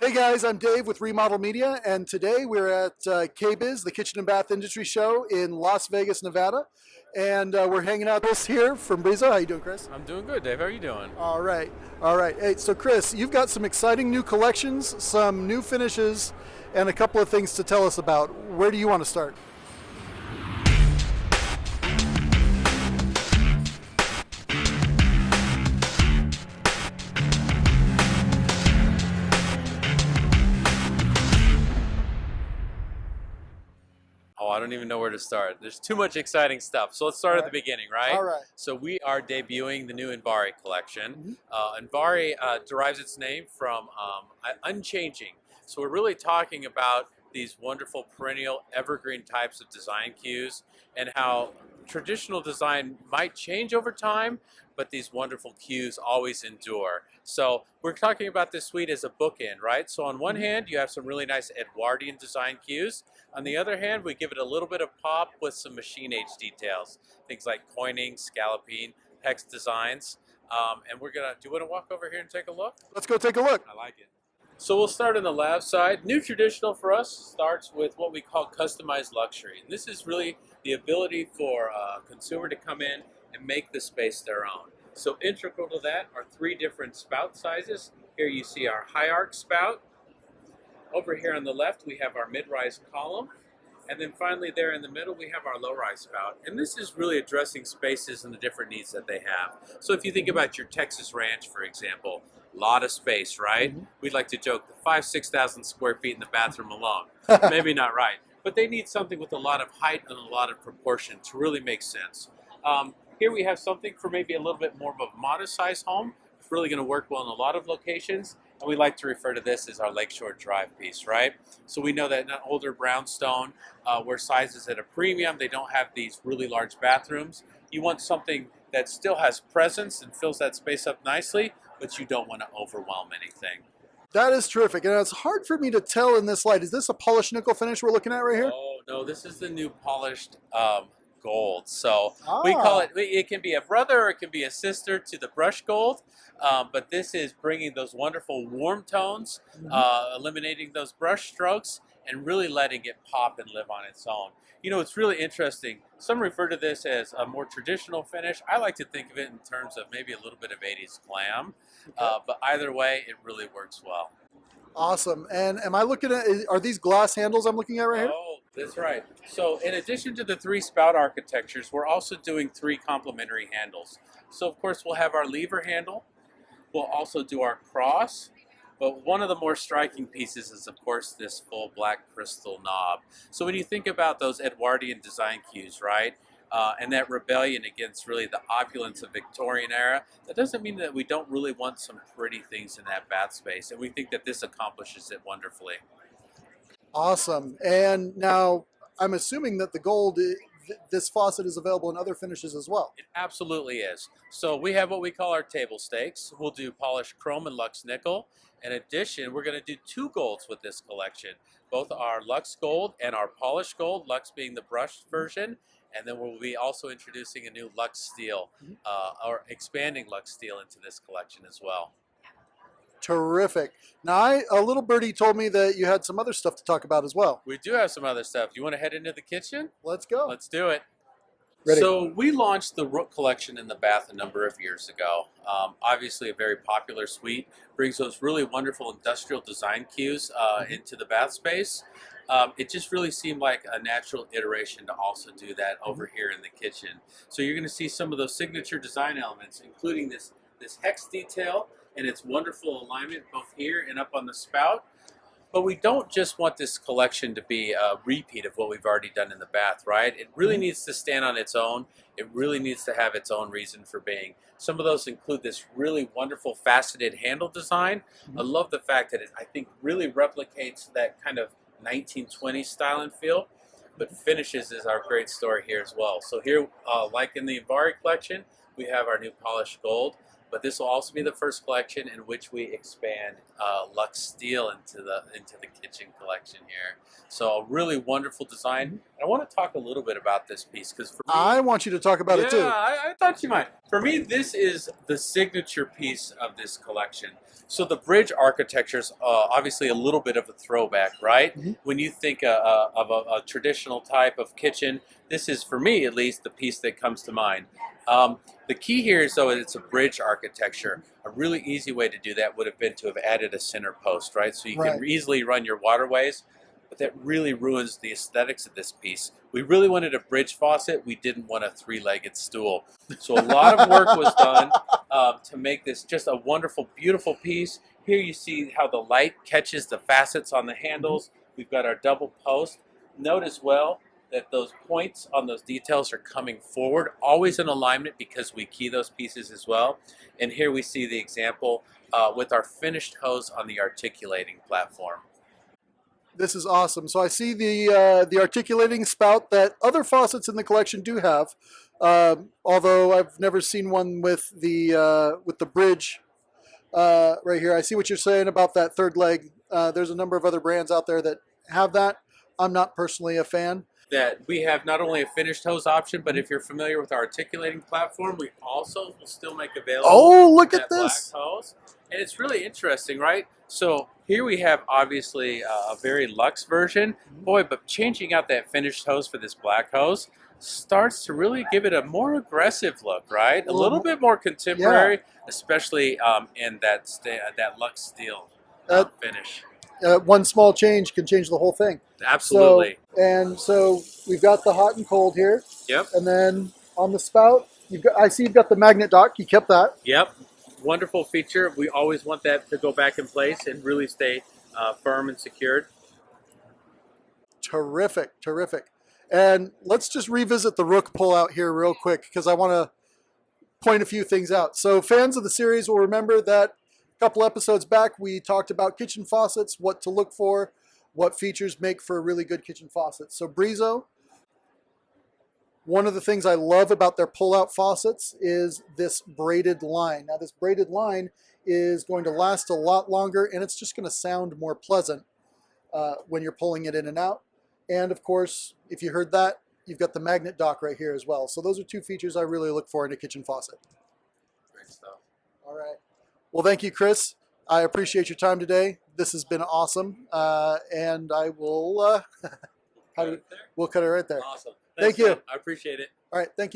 Hey guys, I'm Dave with Remodel Media, and today we're at KBIS, the Kitchen and Bath Industry Show in Las Vegas, Nevada, and we're hanging out with Chris here from Brizo. How you doing, Chris? I'm doing good, Dave. How are you doing? All right, all right. Hey, so Chris, you've got some exciting new collections, some new finishes, and a couple of things to tell us about. Where do you want to start? Oh, I don't even know where to start. There's too much exciting stuff. So let's start at the beginning, right? All right. So we are debuting the new Invari collection. Invari derives its name from unchanging. So we're really talking about these wonderful perennial evergreen types of design cues and how traditional design might change over time, but these wonderful cues always endure. So we're talking about this suite as a bookend, right? So on one hand, you have some really nice Edwardian design cues. On the other hand, we give it a little bit of pop with some machine age details, things like coining, scalloping, hex designs. And do you want to walk over here and take a look? Let's go take a look. I like it. So we'll start on the lab side. New traditional for us starts with what we call customized luxury. And this is really the ability for a consumer to come in and make the space their own. So integral to that are three different spout sizes. Here you see our high arc spout. Over here on the left, we have our mid-rise column. And then finally there in the middle, we have our low-rise spout. And this is really addressing spaces and the different needs that they have. So if you think about your Texas ranch, for example, a lot of space, right? We'd like to joke, 6,000 square feet in the bathroom alone. Maybe not right. But they need something with a lot of height and a lot of proportion to really make sense. Here we have something for maybe a little bit more of a modest-sized home. It's really going to work well in a lot of locations. And we like to refer to this as our Lakeshore Drive piece, right? So we know that in an older brownstone, where size is at a premium, they don't have these really large bathrooms. You want something that still has presence and fills that space up nicely, but you don't want to overwhelm anything. That is terrific, and it's hard for me to tell in this light. Is this a polished nickel finish we're looking at right here? Oh, no, this is the new polished gold. So we call it can be a brother or it can be a sister to the brush gold, but this is bringing those wonderful warm tones, eliminating those brush strokes, and really letting it pop and live on its own. You know, it's really interesting. Some refer to this as a more traditional finish. I like to think of it in terms of maybe a little bit of 80s glam, but either way, it really works well. Awesome. And am I looking at, are these glass handles I'm looking at right here? Oh, that's right. So in addition to the three spout architectures, we're also doing three complementary handles. So of course we'll have our lever handle. We'll also do our cross. But one of the more striking pieces is of course this full black crystal knob. So when you think about those Edwardian design cues, right? And that rebellion against really the opulence of Victorian era, that doesn't mean that we don't really want some pretty things in that bath space. And we think that this accomplishes it wonderfully. Awesome. And now I'm assuming that the gold, this faucet is available in other finishes as well. It absolutely is. So we have what we call our table stakes. We'll do polished chrome and Lux nickel. In addition, we're going to do two golds with this collection. Both our Lux gold and our polished gold, Lux being the brushed version. And then we'll be also introducing a new Lux steel, or expanding Lux steel into this collection as well. Terrific. Now, a little birdie told me that you had some other stuff to talk about as well. We do have some other stuff. You want to head into the kitchen? Let's go. Let's do it. Ready. So we launched the Rook collection in the bath a number of years ago. Obviously a very popular suite. Brings those really wonderful industrial design cues into the bath space. It just really seemed like a natural iteration to also do that over here in the kitchen. So you're going to see some of those signature design elements, including this hex detail and its wonderful alignment both here and up on the spout. But we don't just want this collection to be a repeat of what we've already done in the bath, right? It really needs to stand on its own. It really needs to have its own reason for being. Some of those include this really wonderful faceted handle design. I love the fact that it, I think, really replicates that kind of 1920s style and feel, but finishes is our great story here as well. So here, like in the Invari collection, we have our new polished gold. but this will also be the first collection in which we expand Lux Steel into the kitchen collection here. So a really wonderful design. I want to talk a little bit about this piece because for me, I want you to talk about it too. yeah, I thought you might. For me, this is the signature piece of this collection. So the bridge architecture is obviously a little bit of a throwback, right? When you think of a traditional type of kitchen, this is, for me at least, the piece that comes to mind. The key here is, though, it's a bridge architecture. A really easy way to do that would have been to have added a center post, right? So you can easily run your waterways, but that really ruins the aesthetics of this piece. We really wanted a bridge faucet. We didn't want a three-legged stool. So a lot of work was done to make this just a wonderful, beautiful piece. Here you see how the light catches the facets on the handles. We've got our double post. Note as well that those points on those details are coming forward, always in alignment because we key those pieces as well. And here we see the example with our finished hose on the articulating platform. This is awesome. So I see the articulating spout that other faucets in the collection do have, although I've never seen one with the bridge right here. I see what you're saying about that third leg. There's a number of other brands out there that have that. I'm not personally a fan. That we have not only a finished hose option, but if you're familiar with our articulating platform, we also will still make available. Oh, look at this! Black hose. And it's really interesting, right? So here we have obviously a very luxe version. Boy, but changing out that finished hose for this black hose starts to really give it a more aggressive look, right? A little bit more contemporary, especially in that luxe steel finish. One small change can change the whole thing. Absolutely. So we've got the hot and cold here. Yep. And then on the spout, I see you've got the magnet dock. You kept that. Yep. Wonderful feature. We always want that to go back in place and really stay firm and secured. Terrific, terrific. And let's just revisit the Rook pullout here real quick because I want to point a few things out. So fans of the series will remember that a couple episodes back we talked about kitchen faucets, what to look for, what features make for a really good kitchen faucet. So Brizo, one of the things I love about their pull-out faucets is this braided line. Now this braided line is going to last a lot longer and it's just going to sound more pleasant when you're pulling it in and out. And of course, if you heard that, you've got the magnet dock right here as well. So those are two features I really look for in a kitchen faucet. Great stuff. All right. Well, thank you, Chris. I appreciate your time today. This has been awesome. And I will, we'll cut it right there. Awesome. Thank you. Man. I appreciate it. All right. Thank you.